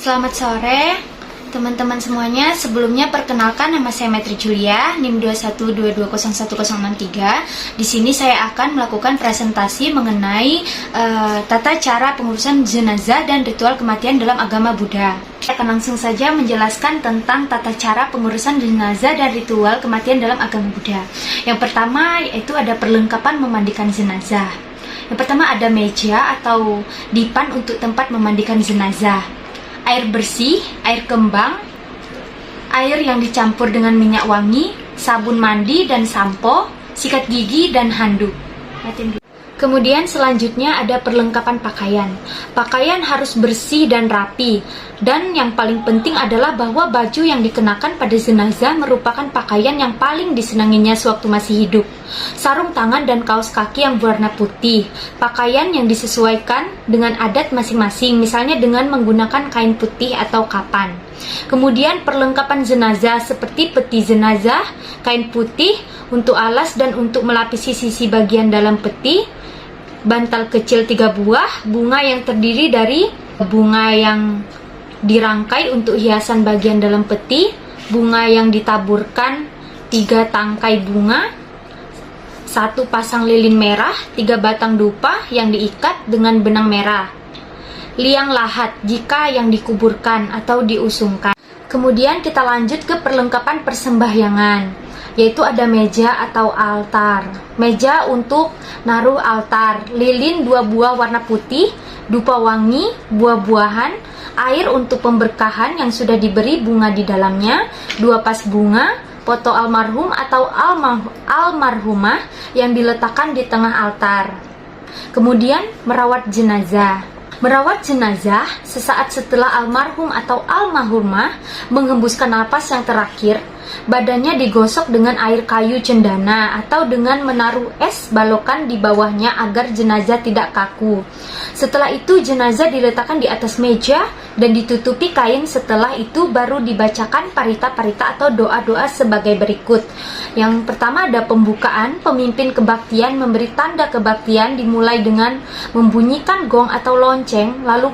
Selamat sore teman-teman semuanya. Sebelumnya perkenalkan, nama saya Maitri Julia, NIM 212201063. Di sini saya akan melakukan presentasi mengenai tata cara pengurusan jenazah dan ritual kematian dalam agama Buddha. Saya akan langsung saja menjelaskan tentang tata cara pengurusan jenazah dan ritual kematian dalam agama Buddha. Yang pertama yaitu ada perlengkapan memandikan jenazah. Yang pertama ada meja atau dipan untuk tempat memandikan jenazah, air bersih, air kembang, air yang dicampur dengan minyak wangi, sabun mandi dan sampo, sikat gigi dan handuk. Kemudian selanjutnya ada perlengkapan pakaian. Pakaian harus bersih dan rapi. Dan yang paling penting adalah bahwa baju yang dikenakan pada jenazah merupakan pakaian yang paling disenanginya sewaktu masih hidup. Sarung tangan dan kaos kaki yang berwarna putih. Pakaian yang disesuaikan dengan adat masing-masing, misalnya dengan menggunakan kain putih atau kapan. Kemudian perlengkapan jenazah seperti peti jenazah, kain putih untuk alas dan untuk melapisi sisi bagian dalam peti, bantal kecil 3 buah, bunga yang terdiri dari bunga yang dirangkai untuk hiasan bagian dalam peti, bunga yang ditaburkan 3 tangkai bunga, 1 pasang lilin merah, 3 batang dupa yang diikat dengan benang merah, liang lahat jika yang dikuburkan atau diusungkan. Kemudian kita lanjut ke perlengkapan persembahyangan, yaitu ada meja atau altar. Meja untuk naruh altar, lilin 2 buah warna putih, dupa wangi, buah-buahan, air untuk pemberkahan yang sudah diberi bunga di dalamnya, 2 pas bunga, foto almarhum atau almarhumah yang diletakkan di tengah altar. Kemudian merawat jenazah. Merawat jenazah sesaat setelah almarhum atau almarhumah menghembuskan napas yang terakhir, badannya digosok dengan air kayu cendana atau dengan menaruh es balokan di bawahnya agar jenazah tidak kaku. Setelah itu jenazah diletakkan di atas meja dan ditutupi kain. Setelah itu baru dibacakan parita-parita atau doa-doa sebagai berikut. Yang pertama ada pembukaan. Pemimpin kebaktian memberi tanda kebaktian dimulai dengan membunyikan gong atau lonceng. Lalu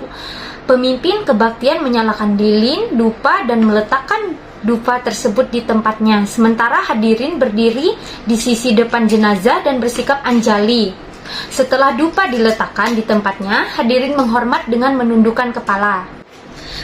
pemimpin kebaktian menyalakan lilin, dupa dan meletakkan dupa tersebut di tempatnya. Sementara hadirin berdiri di sisi depan jenazah dan bersikap anjali. Setelah dupa diletakkan di tempatnya, hadirin menghormat dengan menundukkan kepala.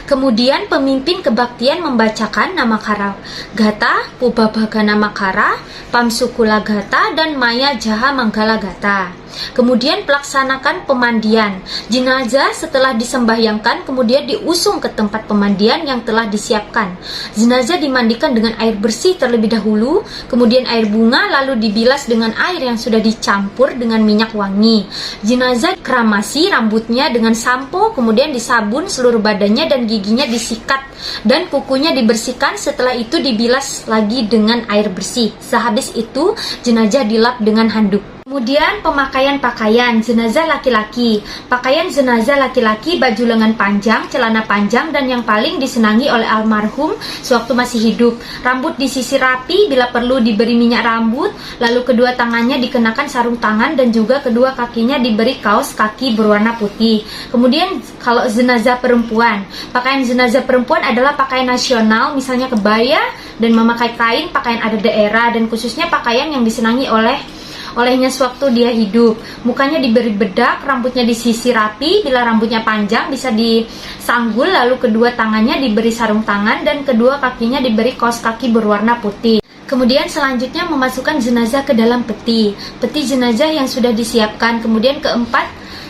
Kemudian pemimpin kebaktian membacakan Namakara Gata, Pubabhagana Makara, Pamsukula Gata, dan Maya Jaha Manggala Gata. Kemudian pelaksanakan pemandian. Jenazah setelah disembahyangkan kemudian diusung ke tempat pemandian yang telah disiapkan. Jenazah dimandikan dengan air bersih terlebih dahulu, kemudian air bunga, lalu dibilas dengan air yang sudah dicampur dengan minyak wangi. Jenazah kramasi rambutnya dengan sampo, kemudian disabun seluruh badannya dan giginya disikat dan kukunya dibersihkan. Setelah itu dibilas lagi dengan air bersih. Sehabis itu jenazah dilap dengan handuk. Kemudian pemakaian pakaian jenazah laki-laki. Pakaian jenazah laki-laki baju lengan panjang, celana panjang, dan yang paling disenangi oleh almarhum sewaktu masih hidup. Rambut disisir rapi, bila perlu diberi minyak rambut, lalu kedua tangannya dikenakan sarung tangan dan juga kedua kakinya diberi kaos kaki berwarna putih. Kemudian kalau jenazah perempuan, pakaian jenazah perempuan adalah pakaian nasional, misalnya kebaya dan memakai kain pakaian adat daerah, dan khususnya pakaian yang disenangi olehnya sewaktu dia hidup. Mukanya diberi bedak, rambutnya disisir rapi, bila rambutnya panjang bisa disanggul, lalu kedua tangannya diberi sarung tangan dan kedua kakinya diberi kaos kaki berwarna putih. Kemudian selanjutnya memasukkan jenazah ke dalam peti jenazah yang sudah disiapkan. Kemudian keempat,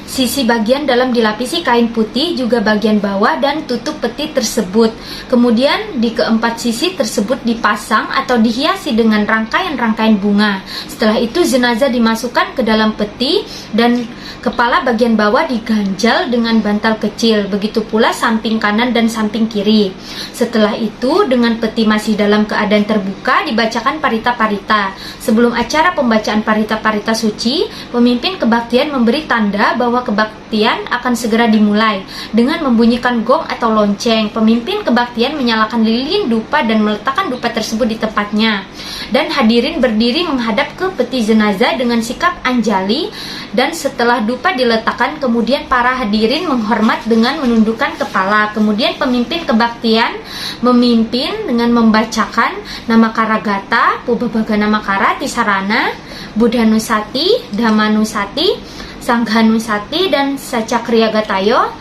sisi bagian dalam dilapisi kain putih, juga bagian bawah, dan tutup peti tersebut. Kemudian di keempat sisi tersebut dipasang atau dihiasi dengan rangkaian-rangkaian bunga. Setelah itu jenazah dimasukkan ke dalam peti dan kepala bagian bawah diganjal dengan bantal kecil. Begitu pula samping kanan dan samping kiri. Setelah itu dengan peti masih dalam keadaan terbuka dibacakan parita-parita. Sebelum acara pembacaan parita-parita suci, pemimpin kebaktian memberi tanda bahwa bahwa kebaktian akan segera dimulai. Dengan membunyikan gong atau lonceng, pemimpin kebaktian menyalakan lilin dupa dan meletakkan dupa tersebut di tempatnya. Dan hadirin berdiri menghadap ke peti jenazah dengan sikap anjali, dan setelah dupa diletakkan, kemudian para hadirin menghormat dengan menundukkan kepala. Kemudian pemimpin kebaktian memimpin dengan membacakan Namakara Gata, Pubbabhaga Namakara, Tisarana, Buddhanusati, Dhammanusati, Sanghanusati, dan Sacakriya Gatayo,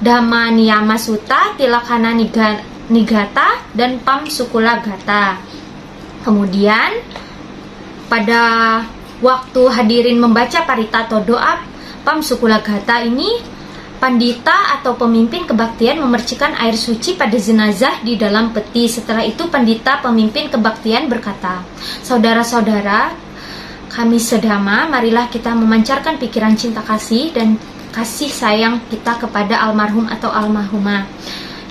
Dhammaniyama Sutta, Tilakkhana Nigata, dan Pam Sukula Gata. Kemudian pada waktu hadirin membaca parita atau doa Pam Sukula Gata ini, pandita atau pemimpin kebaktian memercikan air suci pada jenazah di dalam peti. Setelah itu pandita pemimpin kebaktian berkata, "Saudara-saudara kami sedama, marilah kita memancarkan pikiran cinta kasih dan kasih sayang kita kepada almarhum atau almarhumah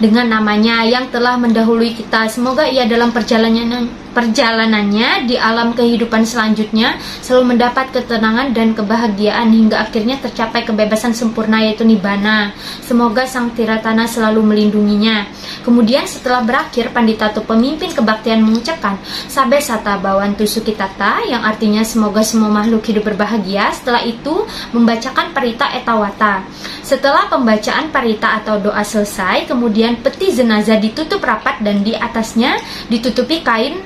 dengan namanya yang telah mendahului kita. Semoga ia dalam perjalanannya di alam kehidupan selanjutnya selalu mendapat ketenangan dan kebahagiaan hingga akhirnya tercapai kebebasan sempurna, yaitu Nibbana. Semoga Sang Tiratana selalu melindunginya." Kemudian setelah berakhir, pandita atau pemimpin kebaktian mengucapkan Sabe Sata Bhavantu Sukhitata, yang artinya semoga semua makhluk hidup berbahagia. Setelah itu membacakan parita etawata. Setelah pembacaan parita atau doa selesai, kemudian peti jenazah ditutup rapat dan di atasnya ditutupi kain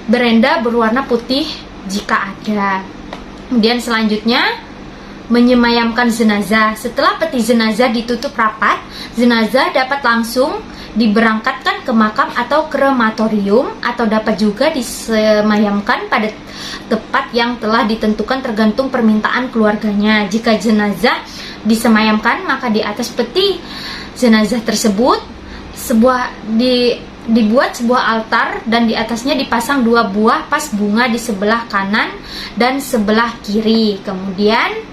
berenda berwarna putih jika ada. Kemudian selanjutnya menyemayamkan jenazah. Setelah peti jenazah ditutup rapat, jenazah dapat langsung diberangkatkan ke makam atau krematorium, atau dapat juga disemayamkan pada tempat yang telah ditentukan tergantung permintaan keluarganya. Jika jenazah disemayamkan, maka di atas peti jenazah tersebut dibuat sebuah altar dan di atasnya dipasang 2 buah vas bunga di sebelah kanan dan sebelah kiri. Kemudian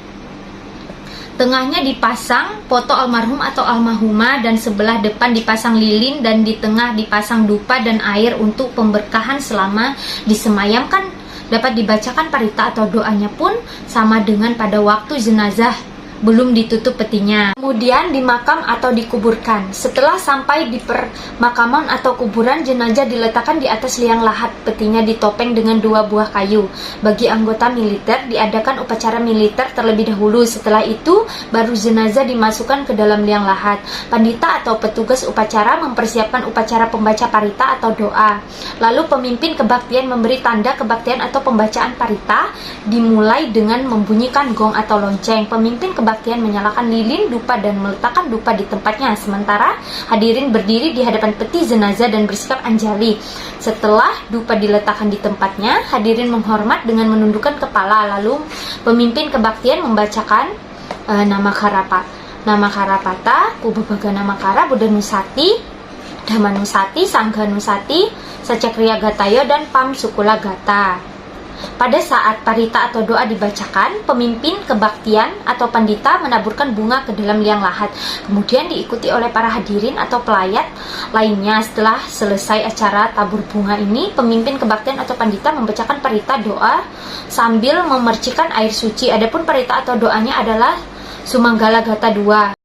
tengahnya dipasang foto almarhum atau almarhumah dan sebelah depan dipasang lilin dan di tengah dipasang dupa dan air untuk pemberkahan selama disemayamkan. Dapat dibacakan parita atau doanya pun sama dengan pada waktu jenazah belum ditutup petinya. Kemudian di makam atau dikuburkan. Setelah sampai di permakaman atau kuburan, jenazah diletakkan di atas liang lahat. Petinya ditopeng dengan 2 buah kayu. Bagi anggota militer diadakan upacara militer terlebih dahulu. Setelah itu baru jenazah dimasukkan ke dalam liang lahat. Pandita atau petugas upacara mempersiapkan upacara pembaca parita atau doa. Lalu pemimpin kebaktian memberi tanda kebaktian atau pembacaan parita dimulai dengan membunyikan gong atau lonceng. Pemimpin kebaktian menyalakan lilin dupa dan meletakkan dupa di tempatnya, sementara hadirin berdiri di hadapan peti jenazah dan bersikap anjali. Setelah dupa diletakkan di tempatnya, hadirin menghormat dengan menundukkan kepala. Lalu pemimpin kebaktian membacakan Namakara Pata, Pubbabhaga Namakara, Buddhanusati, Dhammanusati, Sanghanusati, Sacakriya Gatayo, dan Pam Sukula Gata. Pada saat parita atau doa dibacakan, pemimpin kebaktian atau pandita menaburkan bunga ke dalam liang lahat. Kemudian diikuti oleh para hadirin atau pelayat lainnya. Setelah selesai acara tabur bunga ini, pemimpin kebaktian atau pandita membacakan parita doa sambil memercikan air suci. Adapun parita atau doanya adalah Sumanggala Gata 2.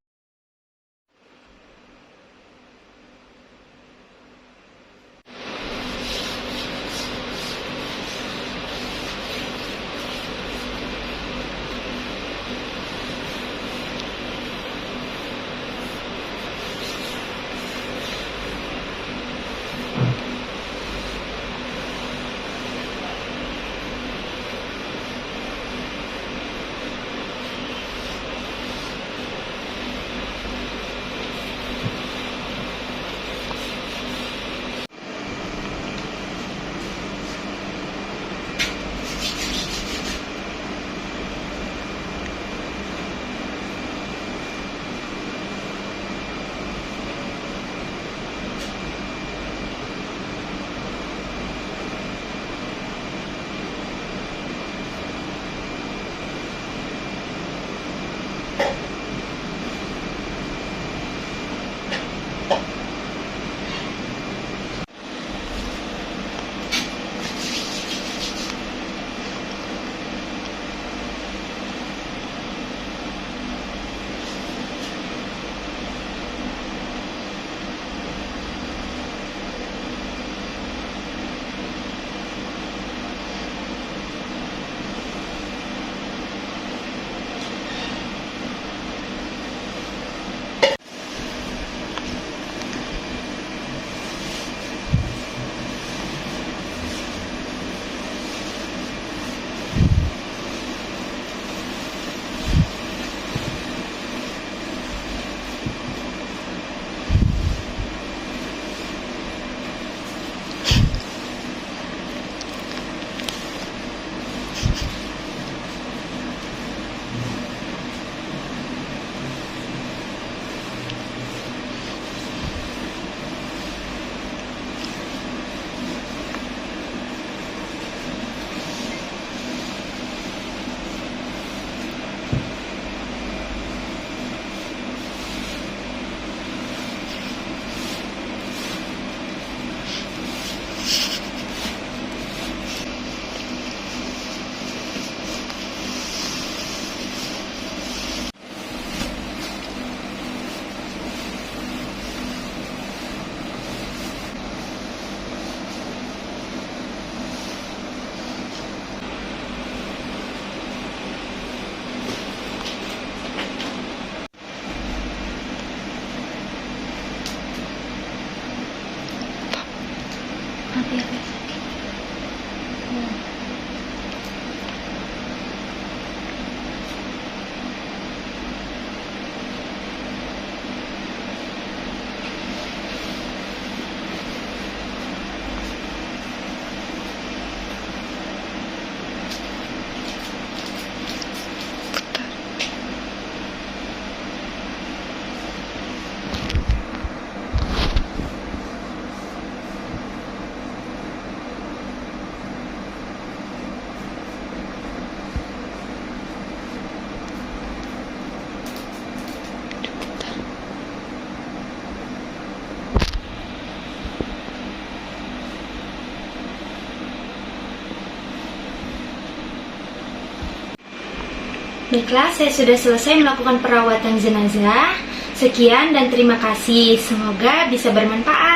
Baiklah, saya sudah selesai melakukan perawatan jenazah. Sekian dan terima kasih. Semoga bisa bermanfaat.